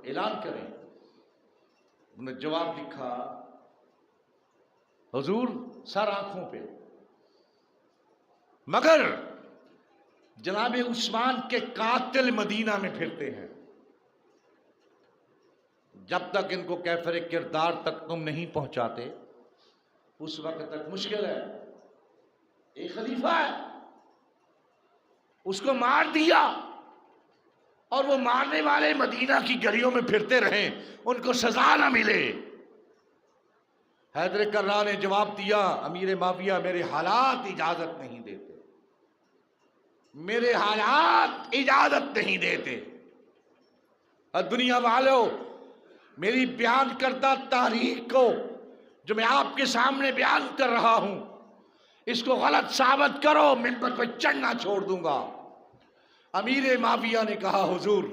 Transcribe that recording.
اعلان کریں. انہوں نے جواب لکھا حضور سر آنکھوں پہ، مگر جناب عثمان کے قاتل مدینہ میں پھرتے ہیں، جب تک ان کو کیفر کردار تک تم نہیں پہنچاتے اس وقت تک مشکل ہے. ایک خلیفہ ہے، اس کو مار دیا اور وہ مارنے والے مدینہ کی گلیوں میں پھرتے رہیں، ان کو سزا نہ ملے. حیدر کرار نے جواب دیا امیر معاویہ میرے حالات اجازت نہیں دیتے، میرے حالات اجازت نہیں دیتے. اور دنیا والوں میری بیان کردہ تاریخ کو جو میں آپ کے سامنے بیان کر رہا ہوں اس کو غلط ثابت کرو، منبر پہ چڑھنا چھوڑ دوں گا. امیر معاویہ نے کہا حضور